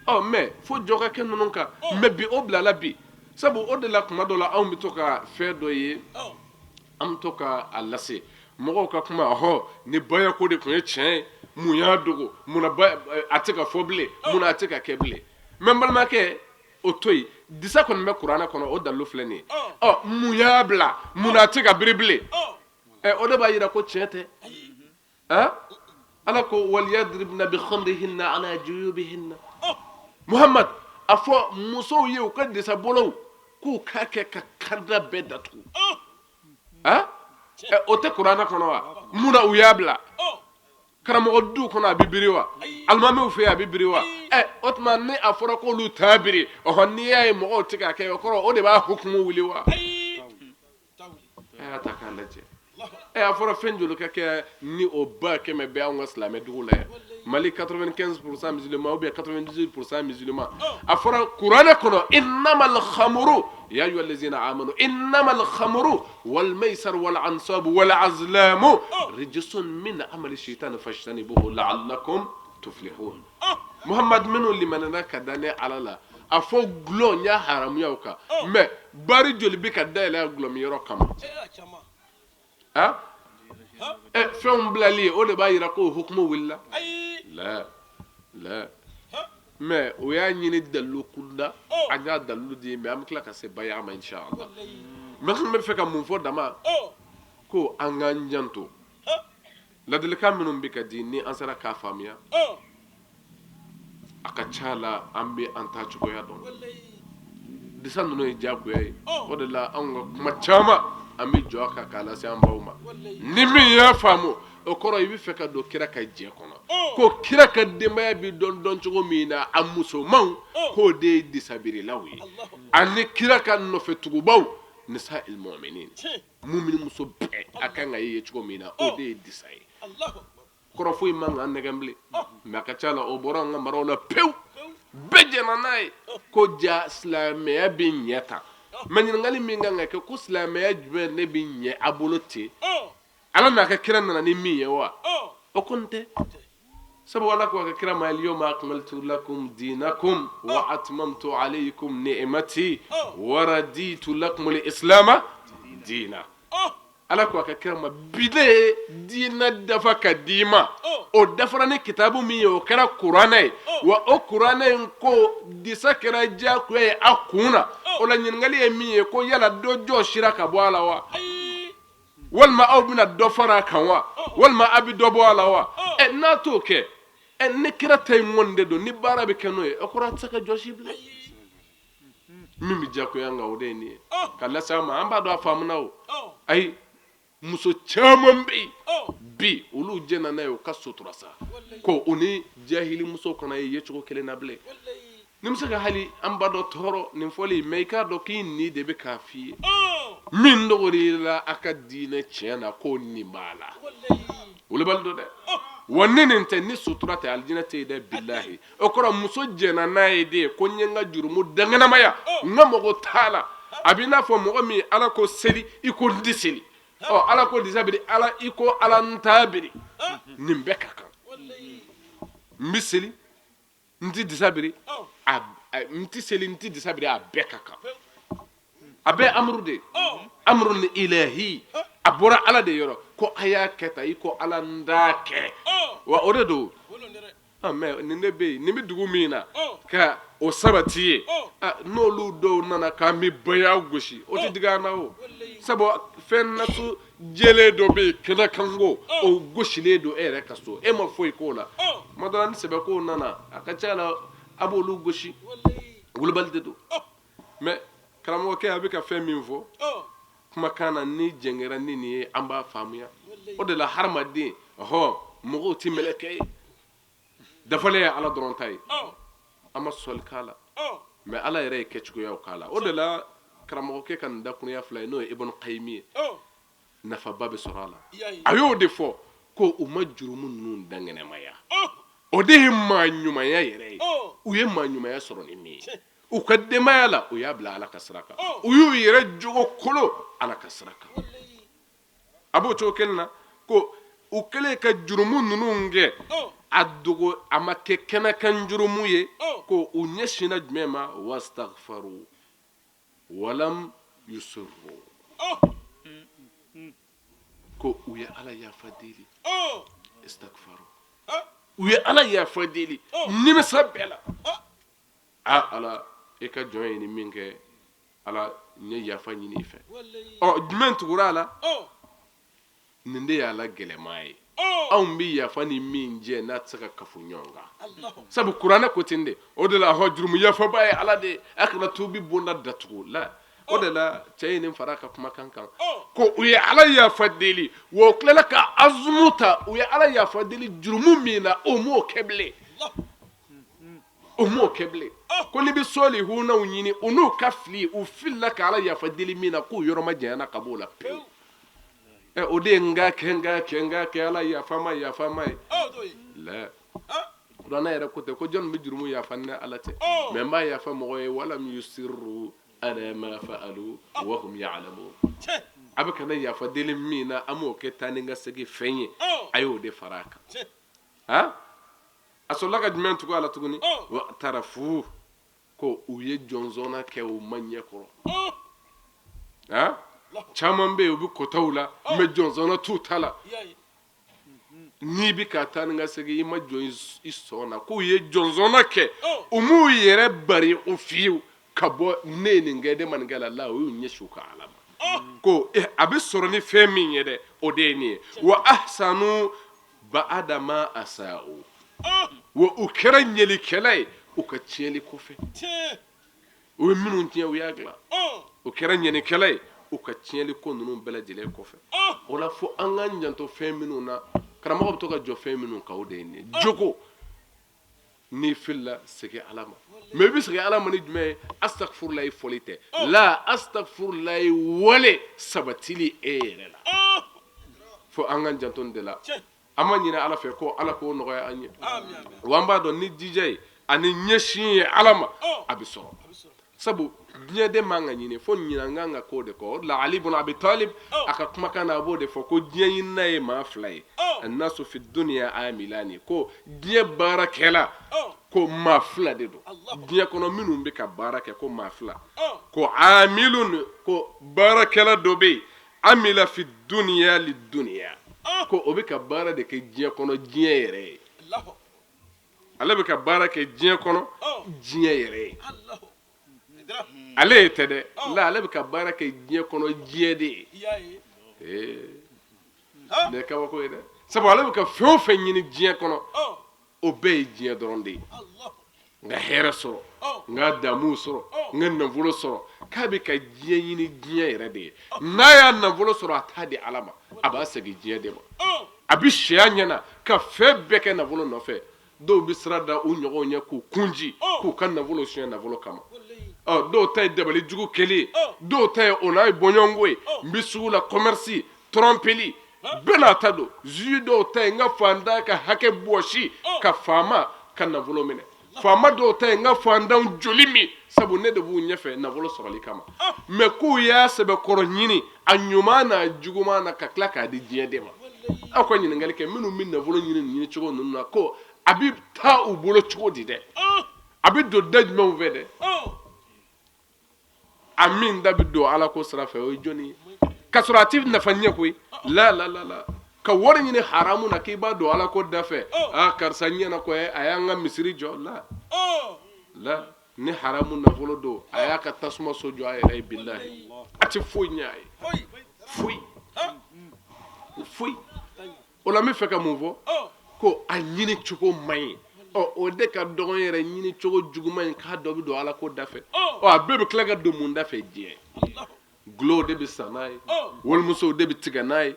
mɛ fo jɔ ka kɛ ninnu kan mɛ bi o bilala bi sabu o de la kuma dɔ la anw bɛ to ka fɛn dɔ ye an bɛ to ka a lase mɔgɔw ka kuma ni bayako de tun ye tiɲɛ ye mun y'a dogo munna a tɛ ka fɔ bilen munna a tɛ ka kɛ bilen mɛ n balimakɛ o to yen disa kɔni bɛ kuranɛ kɔnɔ o dalilu filɛ nin ye mun y'a bila munna a tɛ ka biri bilen o de b'a yira ko tiɲɛ tɛ ala ko waliyadribna bi khamrihinna ala juyubihinna muhamad a fɔ musow ye u ka disa bolow k'u k'a kɛ ka karida bɛɛ datugu o tɛ kuranɛ kɔnɔ wa munna u y'a bila karamɔgɔ du kɔnɔ a bɛ biri wa alimamiw fɛ yen a bɛ biri wa o tuma ni a fɔra k'olu t'a biri n'i y'a ye mɔgɔw tɛ k'a kɛ o kɔrɔ o de b'a hukumu wuli wa y'a ta k'a lajɛ a fɔra fɛn joli ka kɛ ni o ba kɛmɛ bɛ anw ka silamɛ dugu la yan mali 95% musulman ou bien 98% musulman a fɔra kuranɛ kɔnɔ innamal khamru ya ayyuha allazina amanu innamal khamru wal maisar wal ansab wal azlam rijsun min amali shaytan fajtanibuhu la'allakum tuflihun muhammad minnu limanana ka danne ala la a fɔ gulɔ ɲa haramuyaw kan mais bari joli bi ka dayɛlɛ gulɔ mi yɔrɔ kama fɛnw bilali o de b'a yira ko hukumu wulila la mɛ o y'a ɲini dalilu kunda an y'a dalilu di mɛ an bɛ tila ka se baya ma inshallah mɛ n bɛ fɛ ka mun fɔ dama ko an k'an janto ladilikan minnu bɛ ka di ni an sera k'a faamuya a ka ca la an bɛ an ta cogoya dɔn disa ninnu ye diyagoya ye o de la anw ka kuma caman an bɛ jɔ a kan k'a lase an baw ma ni min y'a faamu o kɔrɔ i bɛ fɛ ka don kira ka jɛ kɔnɔ ko kira ka denbaya bɛ dɔn cogo min na a musomanw k'o de ye disabirilaw ye ani kira ka nɔfɛtugubaw nisa ilmɔminin mumini muso bɛɛ a kan ka ye cogo min na o de ye disa ye kɔrɔ foyi man kan nɛgɛn bilen mɛ a ka ca la o bɔra an ka maraw la pewu bɛɛ jɛna n'a ye ko ja silamɛya bɛ ɲɛ tan mɛ ɲininkali min kan ka kɛ ko silamɛya jumɛn ne bɛ ɲɛ a bolo ten ala n'a ka kira nana ni min ye wa o ko n tɛ sabu ala ko a ka kira ma al-yawma akmaltu lakum dinakum wa atmamtu alaykum ni'mati wa raditu lakum al-islama dina ala ko a ka kira ma bide dina dafa ka di ma o dafara ni kitabu min ye o kɛra kuranɛ ye wa o kuranɛ in ko disa kɛra diyagoya ye a kun na o la ɲininkali ye min ye ko yala dɔ jɔsira ka bɔ a la wa walima aw bɛna dɔ fara a kan wa walima a bɛ dɔ bɔ a la wa n'a t'o kɛ ni kira ta in ŋɔni de don ni baara bɛ kɛ n'o ye o kɔrɔ a tɛ se ka jɔsi bilen min bɛ diyagoya nka o de ye nin ye ka lase an ma an b'a dɔn a faamuna o ayi muso caman bɛ yen bi olu jɛna n'a ye u ka sutura sa ko u ni jahili muso kana ye cogo kelen na bilen ni bɛ se ka hali an b'a dɔn tɔɔrɔ nin fɔli mɛ i k'a dɔn k'i ni de bɛ k'a f'i ye min dɔgɔyara a ka diinɛ tiɲɛ na ko nin b'a la olu b'a dɔn dɛ wa ni nin tɛ ni sutura tɛ alijinɛ tɛ yen dɛ bilahi o kɔrɔ muso jɛna n'a ye de ko n ye n ka jurumu danganamaya n ka mɔgɔ t'a la a b'i n'a fɔ mɔgɔ min ala ko seli i ko n tɛ seli ala ko disa biri ala i ko ala n t'a biri nin bɛɛ ka kan n bɛ seli n tɛ disa biri n tɛ seli n tɛ disa biri a bɛɛ ka kan a bɛɛ amuru de amuru ni ilahi a bɔra ala de yɔrɔ ko a y'a kɛ tan i ko ala n t'a kɛ wa o de don mɛ nin de bɛ yen nin bɛ dugu min na ka o sabati ye n'olu dɔw nana k'an bɛ baya gosi o tɛ digi an na o sabu fɛn nasu jɛlen dɔ bɛ yen kɛnɛ kanko o gosilen don e yɛrɛ ka so e ma foyi k'o la tuma dɔ la ni sɛbɛ kow nana a ka ca la a b'olu gosi wolobali de don mɛ karamɔgɔkɛ a bɛ ka fɛn min fɔ kumakan na ni jɛngɛra ni nin ye an b'a faamuya o de la hadamaden mɔgɔw tɛ mɛlɛkɛ ye dafalen ye ala dɔrɔn ta ye an ma sɔli k'a la mɛ ala yɛrɛ ye kɛcogoyaw k'a la o de la karamɔgɔkɛ ka nin dakurunya fila ye n'o ye ibn qayimi ye nafaba bɛ sɔrɔ a la a y'o de fɔ ko u ma jurumu ninnu dangɛnɛmaya o de ye maa ɲumanya yɛrɛ ye u ye maa ɲumanya sɔrɔ ni min ye u ka denbaya la u y'a bila ala ka sira kan u y'u yɛrɛ jogo kolo ala ka sira kan a b'o cogo kelen na ko u kɛlen ka jurumu ninnu kɛ a dogo a ma kɛ kɛnɛkan jurumu ye ko u ɲɛsinna jumɛn ma wastaghfaru walam yusirru ko u ye ala yafa deli istaghfaru u ye ala yafa deli nimisa bɛɛ la ala e ka jɔn ye ni min kɛ ala n ye yafa ɲini i fɛ jumɛn tugura a la nin de y'ala gɛlɛman ye anw bɛ yafa ni min jɛ n'a tɛ se ka kafu ɲɔgɔn kan sabu kuranɛ ko ten de o de la jurumu yafaba ye ala de a kana tubi bonda datugu la o de la cɛ ye nin fara ka kumakan kan ko u ye ala yafa deli wa u tilala ka azumu ta u ye ala yafa deli jurumu min na o m'o kɛ bilen o m'o kɛ bilen ko ni bɛ sɔli hunaw ɲini u n'u ka fili u filila ka ala yafa deli min na k'u yɔrɔ ma janyana ka b'o la pewu o de ye n ka kɛ ala yafa ma ye la kuranɛ yɛrɛ ko tɛ ko jɔn bɛ jurumu yafa ni ala tɛ mɛ n b'a yafa mɔgɔ ye walam yusirru ala ma fa'alu wa hum ya'lamun a bɛ kana yafa deli min na an m'o kɛ taa ni ka segin fɛn ye a y'o de fara a kan a sɔrɔla ka jumɛn tugu a la tuguni wa tarafu ko u ye jɔnzɔnna kɛ u ma ɲɛ kɔrɔ caman bɛ yen u bɛ kotaw la mɛ jɔnzɔnna t'u ta la n'i bɛ ka taa ni ka segin i ma jɔn i sɔn na k'u ye jɔnzɔnna kɛ u m'u yɛrɛ bari o fiyewu ka bɔ ne ye nin kɛ ne ma nin kɛ la o y'u ɲɛsin u ka ala ma ko a bɛ sɔrɔ ni fɛn min ye dɛ o de ye nin ye wa ahsanu ba'ada ma asa'u wa u kɛra ɲɛlikɛla ye u ka tiɲɛli kɔfɛ u ye minnu tiɲɛ u y'a dilan u kɛra ɲɛlikɛla ye u ka tiɲɛli ko ninnu bɛɛ lajɛlen kɔfɛ o la fo an k'an janto fɛn minnu na karamɔgɔ bɛ to ka jɔ fɛn minnu kan o de ye nin ye jogo n'i filila segin ala ma mɛ i bɛ segin ala ma ni jumɛn ye astagfirulayi fɔli tɛ la astagfirulayi wale sabatili e yɛrɛ la fo an k'an janto nin de la an ma ɲini ala fɛ ko ala k'o nɔgɔya an ye wa an b'a dɔn ni jija ye ani ɲɛsin ye ala ma a bɛ sɔrɔ sabu diɲɛ de man ka ɲini fo ɲinan kan ka k'o de kɔ o de la ali ibn abi talib a ka kumakan na a b'o de fɔ ko diɲɛ ɲinina ye maa fila ye annasu fi dunya amilani ko diɲɛ baarakɛla ko maa fila de don diɲɛ kɔnɔ minnu bɛ ka baara kɛ ko maa fila ko amilun ko baarakɛla dɔ bɛ yen amila fi dunya li dunya ko o bɛ ka baara de kɛ diɲɛ kɔnɔ diɲɛ yɛrɛ ye ale bɛ ka baara kɛ diɲɛ kɔnɔ diɲɛ yɛrɛ ye ale ye tɛ dɛ la ale bɛ ka baara kɛ diɲɛ kɔnɔ diɲɛ de ye ne kabako ye dɛ sabu ale bɛ ka fɛn o fɛn ɲini diɲɛ kɔnɔ o bɛɛ ye diɲɛ dɔrɔn de ye n ka hɛrɛ sɔrɔ n ka damu sɔrɔ n ka nafolo sɔrɔ k'a bɛ ka diɲɛ ɲini diɲɛ yɛrɛ de ye n'a y'a nafolo sɔrɔ a t'a di ala ma a b'a segin diɲɛ de ma a bɛ sɛya ɲɛna ka fɛn bɛɛ kɛ nafolo nɔfɛ dɔw bɛ sira da u ɲɔgɔnw ɲɛ k'u kunji k'u ka nafolo suɲɛ nafolo kama dɔw ta ye dabali jugu kɛli ye dɔw ta ye o n'a ye bɔɲɔgɔnko ye n bɛ sugu la commerce trɔmpeli bɛɛ n'a ta don juge dɔw ta ye n ka fantan ka hakɛ bɔsi ka faama ka nafolo minɛ faama dɔw ta ye n ka fantanw joli min sabu ne de b'u ɲɛfɛ nafolo sɔrɔli kama mɛ k'u y'a sɛbɛkɔrɔ ɲini a ɲuman n'a juguman na ka tila k'a di diɲɛ de ma aw ka ɲininkali kɛ minnu bɛ nafolo ɲini cogo ninnu na ko a bɛ taa u bolo cogo di dɛ a bɛ don da jumɛnw fɛ dɛ a min da bɛ don ala ko sira fɛ o ye jɔnni ye ka sɔrɔ a ti nafa ɲɛ koyi la ka wari ɲini haramu na k'i b'a don ala ko da fɛ karisa ɲɛna ko a y'an ka misiri jɔ la ni haramu nafolo don a y'a ka tasuma so jɔ a yɛrɛ ye bilahi a ti foyi ɲɛ a ye foyi o la n bɛ fɛ ka mun fɔ ko a ɲini cogo man ɲi o de ka dɔgɔn yɛrɛ ɲini cogo juguman in k'a dɔ bɛ don ala ko da fɛ a bɛɛ bɛ tila ka don mun da fɛ diɲɛ gulo de bɛ san n'a ye walimusow de bɛ tigɛ n'a ye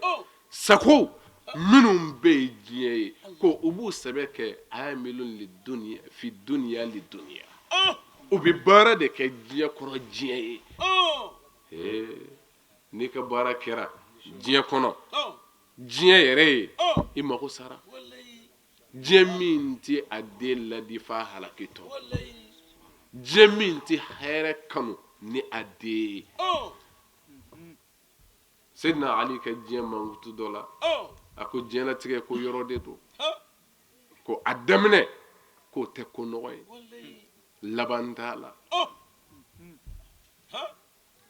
sago minnu bɛ ye diɲɛ ye ko u b'u sɛbɛn kɛ amilun li dunya fi dunya li dunya u bɛ baara de kɛ diɲɛ kɔnɔ diɲɛ ye n'i ka baara kɛra diɲɛ kɔnɔ diɲɛ yɛrɛ ye i mago sara diɲɛ min tɛ a den ladi f'a halakitɔ diɲɛ min tɛ hɛrɛ kanu ni a den ye Seydina Ali ka diɲɛ mankutu dɔ la a ko diɲɛlatigɛ ko yɔrɔ de don ko a daminɛ k'o tɛ ko nɔgɔ ye laban t'a la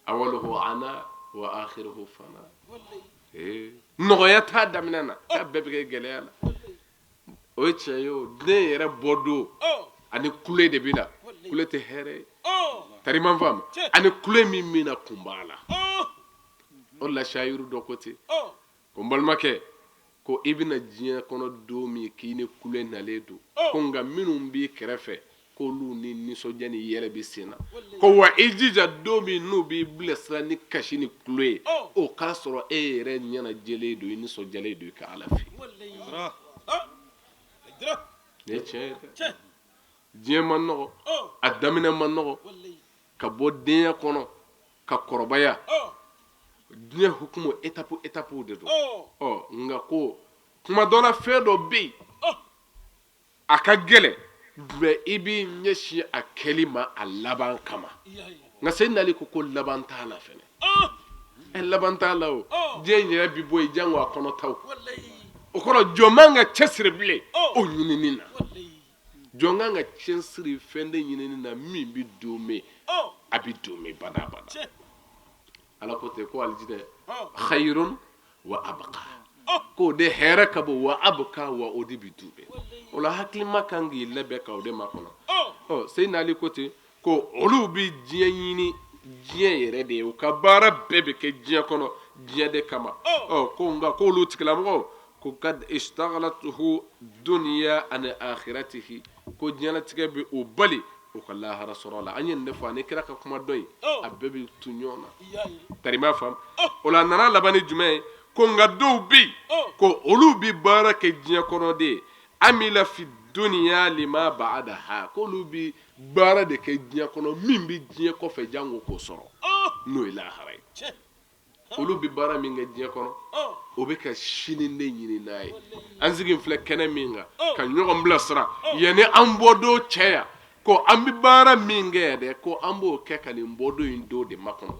awaluhu ana wa akhiruhu fana nɔgɔya t'a daminɛ na k'a bɛɛ bɛ kɛ gɛlɛya la o ye tiɲɛ ye o den yɛrɛ bɔ don ani kule de bɛ na kule tɛ hɛrɛ ye tariman faamu ani kule min bɛ na kun b'a la o la sayiru dɔ ko ten ko n balimakɛ ko i bɛna diɲɛ kɔnɔ don min k'i ni kule nalen don ko nka minnu b'i kɛrɛfɛ k'olu ni nisɔndiya ni yɛrɛ bɛ sen na ko wa i jija don min n'u b'i bilasira ni kasi ni kule ye o k'a sɔrɔ e yɛrɛ ɲɛnajɛlen don i nisɔndiyalen don i ka ala fɛ nin ye tiɲɛ ye dɛ diɲɛ ma nɔgɔ a daminɛ ma nɔgɔ ka bɔ denya kɔnɔ ka kɔrɔbaya diɲɛ hukumu etapu de don nka ko kuma dɔ la fɛn dɔ bɛ yen a ka gɛlɛn mɛ i b'i ɲɛsin a kɛli ma a laban kama nka se nali ko laban t'a la fɛnɛ laban t'a la o diɲɛ yɛrɛ bi bɔ yen jango a kɔnɔ taw o kɔrɔ jɔn man ka cɛsiri bilen o ɲinini na jɔn kan ka cɛsiri fɛn de ɲinini na min bɛ don mɛ a bɛ don mɛ badabada ala ko ten ko alijinɛ khayrun wa abqa k'o de hɛrɛ ka bon wa abqa wa o de bɛ don mɛ o la hakilima kan k'i labɛn ka o de makɔnɔ Seydina Ali ko ten ko olu bɛ diɲɛ ɲini diɲɛ yɛrɛ de ye u ka baara bɛɛ bɛ kɛ diɲɛ kɔnɔ diɲɛ de kama ko nka k'olu tigilamɔgɔw ko kad istaghalatuhu dunya an akhiratihi ko diɲɛlatigɛ bɛ o bali o ka lahara sɔrɔ la an ye nin de fɔ ani kira ka kuma dɔ in a bɛɛ bɛ tu ɲɔgɔn na tarima faamu o la a nana laban ni jumɛn ye ko nka dɔw bɛ yen ko olu bɛ baara kɛ diɲɛ kɔnɔ de ye amila fi dunya lima ba'daha k'olu bɛ baara de kɛ diɲɛ kɔnɔ min bɛ diɲɛ kɔfɛ jango k'o sɔrɔ n'o ye lahara ye olu bi baara min kɛ diɲɛ kɔnɔ o bɛ ka sini de ɲini n'a ye an sigi filɛ kɛnɛ min kan ka ɲɔgɔn bilasira yanni an bɔdon cɛ ko an bɛ baara min kɛ dɛ ko an b'o kɛ ka nin bɔdon in don de makɔnɔ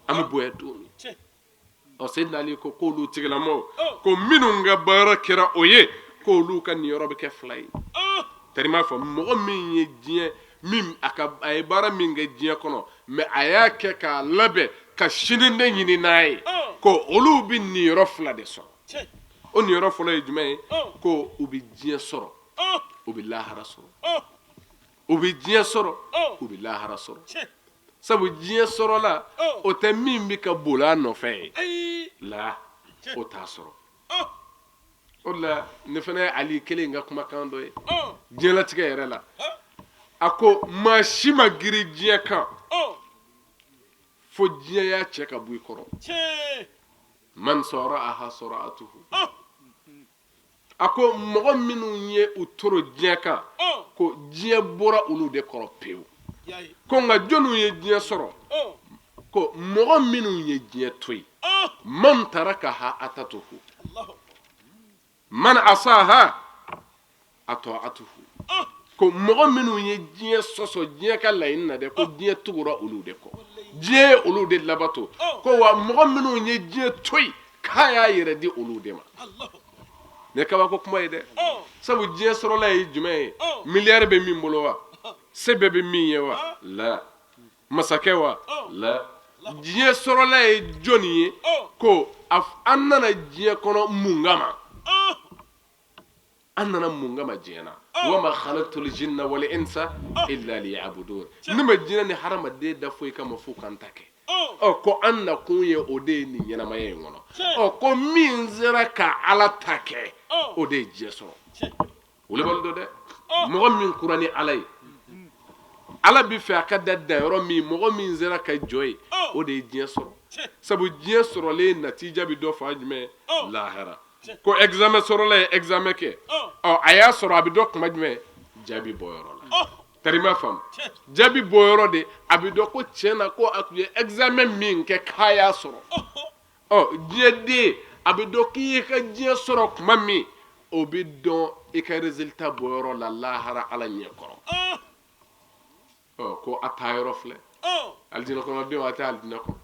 an bɛ bonya don min Seydina Ali ko k'olu tigilamɔgɔw ko minnu ka baara kɛra o ye k'olu ka nin yɔrɔ bɛ kɛ 2 ye tari m'a fɔ mɔgɔ min ye diɲɛ min a ye baara min kɛ diɲɛ kɔnɔ mais a y'a kɛ k'a labɛn ka sini de ɲini n'a ye ko olu bɛ nin yɔrɔ 2 de sɔrɔ o nin yɔrɔ fɔlɔ ye jumɛn ye ko u bɛ diɲɛ sɔrɔ u bɛ lahara sɔrɔ u bɛ diɲɛ sɔrɔ u bɛ lahara sɔrɔ sabu diɲɛ sɔrɔla o tɛ min bɛ ka boli a nɔfɛ ye la o t'a sɔrɔ o la ne fana ye Ali kelen ka kumakan dɔ ye diɲɛlatigɛ yɛrɛ la a ko maa si ma girin diɲɛ kan fo diɲɛ y'a cɛ ka bɔ i kɔrɔ man sɔra'aha sɔra'atuhu a ko mɔgɔ minnu ye u toro diɲɛ kan ko diɲɛ bɔra olu de kɔrɔ pewu ko nka jɔnniw ye diɲɛ sɔrɔ ko mɔgɔ minnu ye diɲɛ to yen man tarakaha atatuhu man asaha ata'atuhu ko mɔgɔ minnu ye diɲɛ sɔsɔ diɲɛ ka laɲini na dɛ ko diɲɛ tugura olu de kɔ diɲɛ ye olu de labato ko wa mɔgɔ minnu ye diɲɛ to yen k'a y'a yɛrɛ di olu de ma ne kabako kuma ye dɛ sabu diɲɛ sɔrɔla ye jumɛn ye miliyari bɛ min bolo wa se bɛɛ bɛ min ye wa la masakɛ wa la diɲɛ sɔrɔla ye jɔnni ye ko an nana diɲɛ kɔnɔ mun kama an nana mun kama diɲɛ na wa ma khalaqtul jinna wal insa illa liya'budun ne ma jinɛ ni hadamaden da foyi kama fo kan ta kɛ ko an na kun ye o de ye nin ɲɛnamaya in kɔnɔ ko min sera ka ala ta kɛ o de ye diɲɛ sɔrɔ wele balo dɔ dɛ mɔgɔ min kura ni ala ye ala bɛ fɛ a ka da danyɔrɔ min mɔgɔ min sera ka jɔ ye o de ye diɲɛ sɔrɔ sabu diɲɛ sɔrɔlen natija bɛ dɔ fa jumɛn lahara ko examen sɔrɔla ye examen kɛ a y'a sɔrɔ a bɛ dɔ kuma jumɛn jaabi bɔyɔrɔ la tari ma faamu jaabi bɔyɔrɔ de a bɛ dɔn ko tiɲɛ na ko a tun ye examen min kɛ k'a y'a sɔrɔ diɲɛ den a bɛ dɔn k'i ye ka diɲɛ sɔrɔ tuma min o bɛ dɔn i ka résultat bɔyɔrɔ la lahara ala ɲɛ kɔrɔ ko a taa yɔrɔ filɛ alijinɛ kɔnɔdenw a tɛ alijinɛ kɔnɔ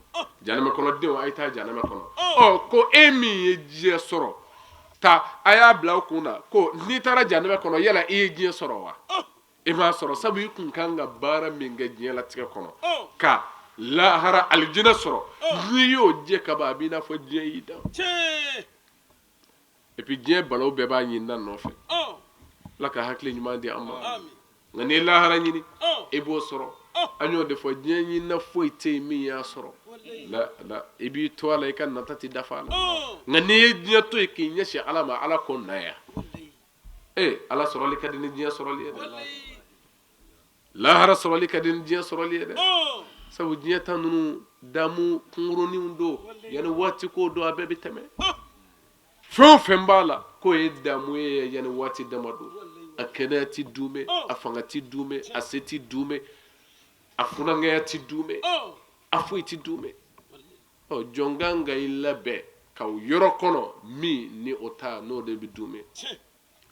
janɛmɛ kɔnɔdenw a ye taa janɛmɛ kɔnɔ ko e min ye diɲɛ sɔrɔ ta a y'a bila o kun na ko n'i taara janɛmɛ kɔnɔ yala i ye diɲɛ sɔrɔ wa i m'a sɔrɔ sabu i kun kan ka baara min kɛ diɲɛ latigɛ kɔnɔ ka lahara alijinɛ sɔrɔ n'i y'o jɛ ka ban a b'i n'a fɔ diɲɛ y'i dan et puis diɲɛ balaw bɛɛ b'a ɲinina nɔfɛ ala ka hakili ɲuman di an ma nka n'i ye lahara ɲini i b'o sɔrɔ an y'o de fɔ diɲɛ ɲinina foyi tɛ yen min y'a sɔrɔ la i b'i to a la i ka nata tɛ dafa a la nka n'i ye diɲɛ to yen k'i ɲɛsin ala ma ala ko na yan ala sɔrɔli ka di ni diɲɛ sɔrɔli ye dɛ lahara sɔrɔli ka di ni diɲɛ sɔrɔli ye dɛ sabu diɲɛ ta ninnu damu kunkuruninw don yanni waati ko don a bɛɛ bɛ tɛmɛ fɛn o fɛn b'a la k'o ye damu ye yanni waati dama don a kɛnɛya ti dume a fanga ti dume a se ti dume a funankɛya ti dume a foyi ti dume jɔn kan ka i labɛn ka yɔrɔ kɔnɔ min ni o ta n'o de bɛ dume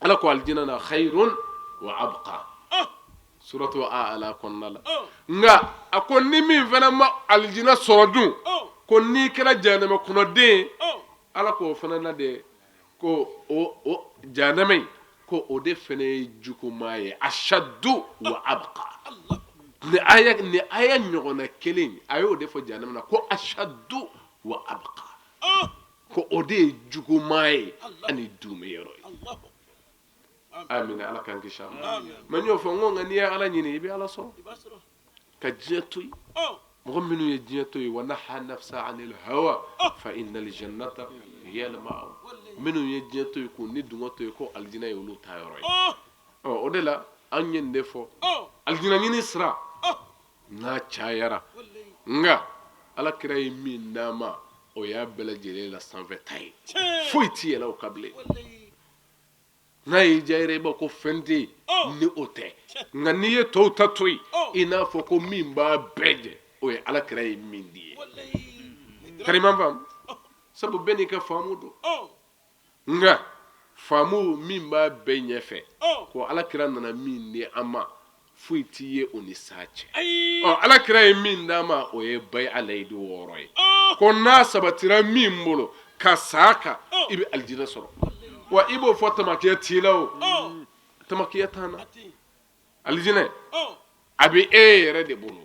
ala ko alijinɛ na khayrun wa abqa suratu a'la kɔnɔna la nka a ko ni min fana ma alijinɛ sɔrɔ dun ko n'i kɛra jahanɛmɛ kɔnɔden ala k'o fana na de ko o jahanɛmɛ in ko o de fana ye juguman ye ashaddu wa abqa ni aya ɲɔgɔnna kelen a y'o de fɔ jahanɛmɛ na ko ashaddu wa abqa ko o de ye juguman ye ani dumeyɔrɔ ye amina ala k'an kisi a ma mɛ n y'o fɔ n ko nka n'i ye ala ɲini i bɛ ala sɔrɔ ka diɲɛ to yen mɔgɔ minnu ye diɲɛ to yen wa naha nafsa anil hawa fa innal jannata hiya al ma'wa minnu ye diɲɛ to yen ko ni dungɔ to yen ko alijinɛ ye olu ta yɔrɔ ye o de la an ye nin de fɔ alijinɛ ɲini sira n'a cayara nka ala kira ye min d'a ma o y'a bɛɛ lajɛlen la sanfɛta ye foyi ti yɛlɛ o kan bilen n'a y'i diya yɛrɛ i b'a ko fɛn tɛ yen ni o tɛ nka n'i ye tɔw ta to yen i n'a fɔ ko min b'a bɛɛ jɛ o ye ala kira ye min di ye kariman fam sabu beni ka faamu do nga faamu min b'a bɛɛ ɲɛfɛ ko alakira nana min di an ma foyi t'i ye o ni sa cɛ alakira ye min d'a ma o ye bayi alayidu 6 ye ko n'a sabatira min bolo ka sa kan i bɛ alijinɛ sɔrɔ wa i b'o fɔ tamakiya t'i la o tamakiya t'an na alijinɛ a bɛ e yɛrɛ de bolo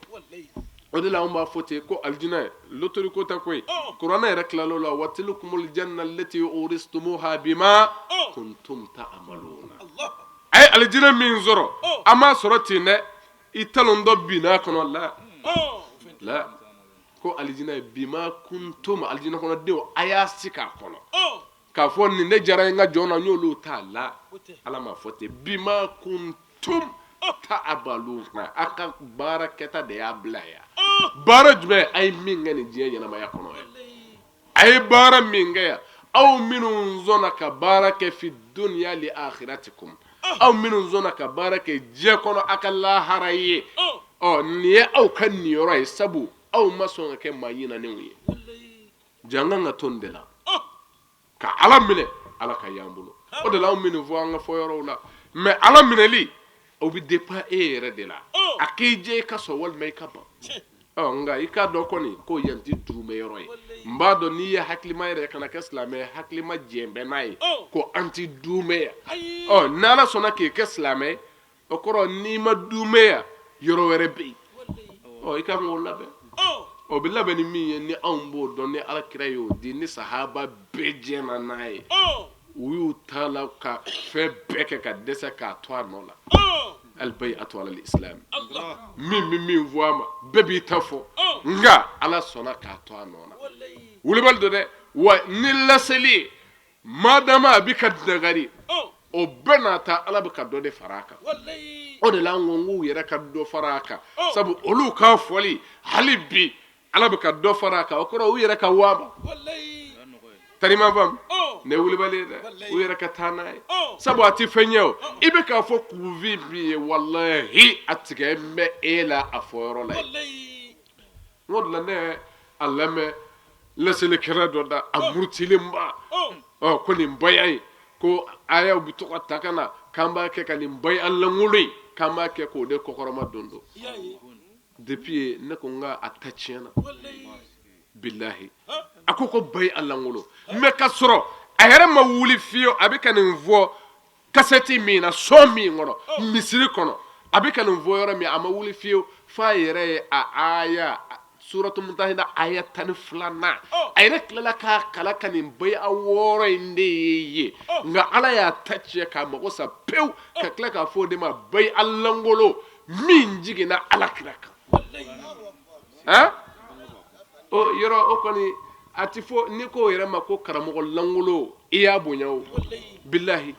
o de la an b'a fɔ ten ko alijinɛ lotori ko tɛ koyi kuranɛ yɛrɛ tilal'o la wa tilkumul janna allati uristumuha bima kuntum ta'maluna a ye alijinɛ min sɔrɔ an m'a sɔrɔ ten dɛ i talon dɔ binna kɔnɔ la ko alijinɛ bima kuntum alijinɛ kɔnɔ denw a y'a si k'a kɔnɔ k'a fɔ nin de jara n ka jɔn na n y'olu t'a la ala m'a fɔ ten bima kuntum ta'maluna a ka baara kɛta de y'a bila yan baara jumɛn a ye min kɛ nin diɲɛ ɲɛnamaya kɔnɔ yan a ye baara min kɛ yan aw minnu sɔnna ka baara kɛ fi dunya li akhiratikum aw minnu sɔnna ka baara kɛ diɲɛ kɔnɔ a ka lahara ye nin ye aw ka niyɔrɔ ye sabu aw ma sɔn ka kɛ maa ɲinanenw ye jangan ka to nin de la ka ala minɛ ala ka y'an bolo o de la anw minnu fɔ an ka fɔ yɔrɔw la mɛ ala minɛli o bɛ dépend e yɛrɛ de la a k'i jɛ i ka sɔn walima i ka ban nka i k'a dɔn kɔni ko yan ti durumɛ yɔrɔ ye n b'a dɔn n'i ye hakilima yɛrɛ kana kɛ silamɛ hakilima jɛn bɛ n'a ye ko an ti durumɛ yan n'ala sɔnna k'i kɛ silamɛ o kɔrɔ n'i ma durumɛ yan yɔrɔ wɛrɛ bɛ yen i ka kan k'o labɛn o bɛ labɛn ni min ye ni anw b'o dɔn ni alakira y'o di ni sahaba bɛɛ jɛnna n'a ye u y'u ta la ka fɛn bɛɛ kɛ ka dɛsɛ k'a to a nɔ la albay'atu ala al-islam min fɔ a ma bɛɛ b'i ta fɔ nka ala sɔnna k'a to a nɔ na wulibali do dɛ wa ni laseli madama a bɛ ka dagari o bɛɛ n'a ta ala bɛ ka dɔ de fara a kan o de la an ko k'u yɛrɛ ka dɔ fara a kan sabu olu ka fɔli hali bi ala bɛ ka dɔ fara a kan o kɔrɔ u yɛrɛ ka waaba tarima fam ne wulibali ye dɛ u yɛrɛ ka taa n'a ye sabu a ti fɛn ye o i bɛ k'a fɔ kurufi min ye walahi a tigɛ n bɛ e la a fɔ yɔrɔ la ye n ko de la ne ye a lamɛn laselikɛla dɔ da a murutilenba ko nin baya in ko ayaw bɛ to ka ta ka na k'an b'a kɛ ka nin baya langolo in k'an b'a kɛ k'o de kɔkɔrɔma don depuis ne ko n ka a ta tiɲɛna bilahi a ko bayi langolo mɛ ka sɔrɔ a yɛrɛ ma wuli fiyewu a bɛ ka nin fɔ kasɛti min na sɔn min kɔnɔ misiri kɔnɔ a bɛ ka nin fɔ yɔrɔ min a ma wuli fiyewu f'a yɛrɛ ye a aya suratu mutahina aya 12 a yɛrɛ tilala k'a kala ka nin bayi 6 in de ye nka ala y'a ta tiɲɛ k'a mago sa pewu ka tila k'a fɔ o de ma bayi langolo min jiginna alakira kan yɔrɔ o kɔni a ti fɔ ni ko yɛrɛ ma ko karamɔgɔ langolo i y'a bonya o bilahi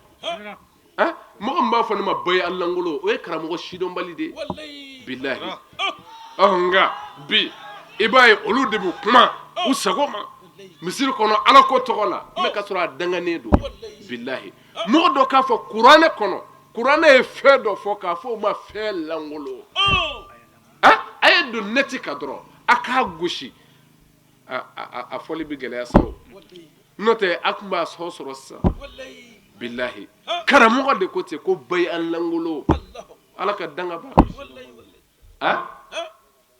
mɔgɔ min b'a fɔ ne ma bayi langolo o ye karamɔgɔ sidɔnbali de ye bilahi nka bi i b'a ye olu de bɛ kuma u sago ma misiri kɔnɔ ala ko tɔgɔ la mɛ ka sɔrɔ a danganen don bilahi mɔgɔ dɔ k'a fɔ kuranɛ kɔnɔ kuranɛ ye fɛn dɔ fɔ k'a fɔ o ma fɛn langolo a ye don neti ka dɔrɔn a k'a gosi a fɔli bɛ gɛlɛya sa o n'o tɛ a tun b'a sɔrɔ sisan bilahi karamɔgɔ de ko ten ko bayi langolo ala ka danga ba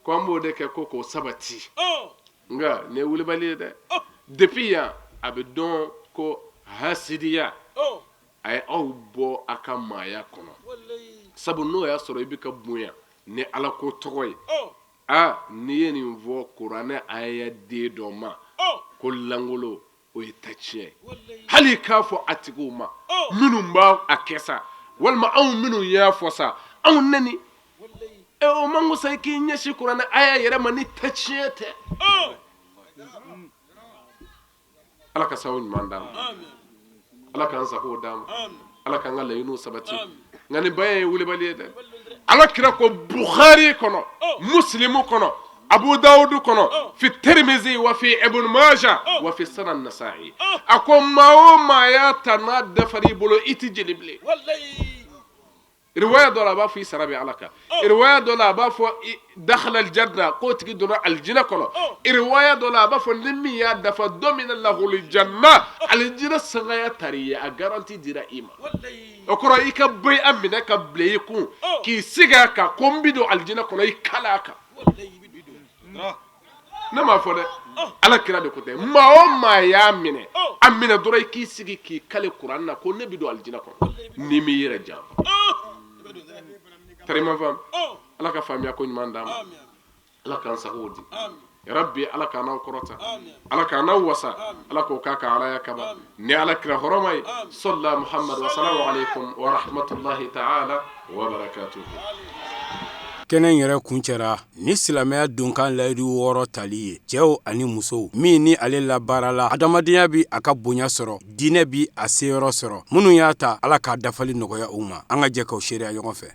ko an b'o de kɛ ko k'o sabati nka nin ye wulibali ye dɛ depuis yan a bɛ dɔn ko hasidiya a ye aw bɔ a ka maaya kɔnɔ sabu n'o y'a sɔrɔ i bɛ ka bonya ni ala ko tɔgɔ ye n'i ye nin fɔ kuranɛ aya den dɔ ma ko langolo o ye ta tiɲɛ hali k'a fɔ a tigiw ma minnu b'a a kɛ sa walima anw minnu y'a fɔ sa anw neni o man ko sa i k'i ɲɛsin kuranɛ aya yɛrɛ ma ni ta tiɲɛ tɛ ala ka sababu ɲuman d'an ma ala k'an sago d'an ma ala k'an ka laɲiniw sabati nka nin baya ye wulibali ye dɛ ala kira ko bukhari kɔnɔ muslimu kɔnɔ abu dawudu kɔnɔ fi tirmizi wa fi ibn majah wa fi sunan nasa'i a ko maa o maa y'a ta n'a dafara i bolo i ti jeli bilen riwaya dɔ la a b'a fɔ i sara bɛ ala kan riwaya dɔ la a b'a fɔ dakhala aljanna k'o tigi donna aljinɛ kɔnɔ riwaya dɔ la a b'a fɔ ni min y'a dafa domina lahu aljanna aljinɛ sangaya tari ye a garanti dira i ma o kɔrɔ i ka bɔ a minɛ ka bila i kun k'i sigi a kan ko n bi don aljinɛ kɔnɔ i kala a kan ne m'a fɔ dɛ ala kira de ko tɛ maa o maa y'a minɛ a minɛ dɔrɔn i k'i sigi k'i kale kuran na ko ne bi don aljinɛ kɔnɔ n'i m'i yɛrɛ janfa tarima fam ala ka faamuya ko ɲuman d'an ma ala k'an sago di rabbi ala k'an n'aw kɔrɔta ala k'an n'aw wasa ala k'o k'a ka alaya kama ni ala kira hɔrɔma ye sɔlla muhammad wa salamu alaikum wa rahmatullahi ta'ala wa barakatuhu kɛnɛ yɛrɛ kuncɛra ni silamɛya donkan layidu 6 tali ye cɛw ani musow min ni ale labaara la adamadenya bi a ka bonya sɔrɔ diinɛ bi a seyɔrɔ sɔrɔ minnu y'a ta ala k'a dafali nɔgɔya u ma an ka jɛ k'aw seereya ɲɔgɔn fɛ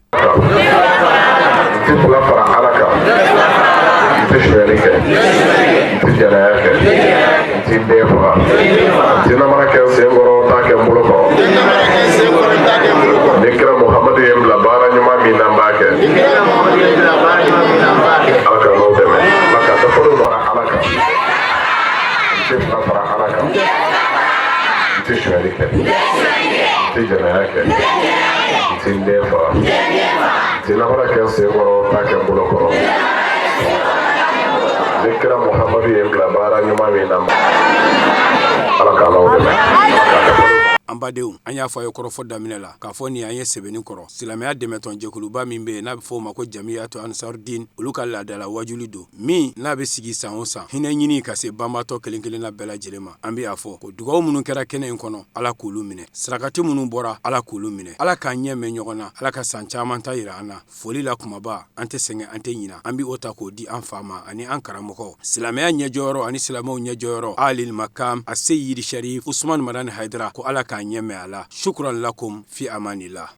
an badenw an y'a fɔ a ye kɔrɔfɔ daminɛ la k'a fɔ nin an ye sɛbɛnni kɔrɔ silamɛya dɛmɛtɔn jɛkuluba min bɛ yen n'a bɛ fɔ o ma ko jamiyatu ansarudin olu ka laadala wajuli don min n'a bɛ sigi san o san hinɛ ɲini ka se banbatɔ kelen kelenna bɛɛ lajɛlen ma an bɛ y'a fɔ ko dugawu minnu kɛra kɛnɛ in kɔnɔ ala k'olu minɛ sarakati minnu bɔra ala k'olu minɛ ala k'an ɲɛ mɛn ɲɔgɔn na ala ka san caman ta yira an na foli la kumaba an tɛ sɛgɛn an tɛ ɲina an bɛ o ta k'o di an fa ma ani an karamɔgɔw silamɛya ɲɛjɔyɔrɔ ani silamɛw ɲɛjɔyɔrɔ alil makam a seyidi sharif usman madani haidara ko ala k'an ɲɛ mɛn a la shukran lakum fi amanillah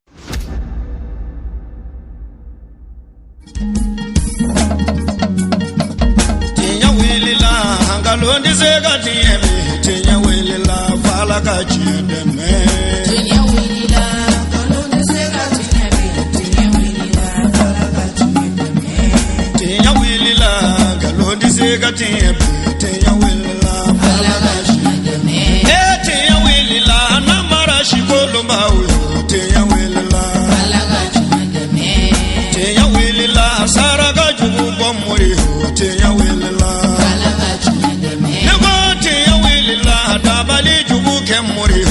tinya wilila hangalondi sega tinya wilila fala ka chiendeme tinya wilila hangalondi sega tinya wilila fala ka chiendeme tinya wilila hangalondi sega tinya wilila fala ka chiendeme tinya wilila namara shikolomba uyo tinya wilila fala ka chiendeme tinya wilila saraga jubu bomuri tinya wilila fala ka chiendeme nebo tinya wilila dabali jubu kemuri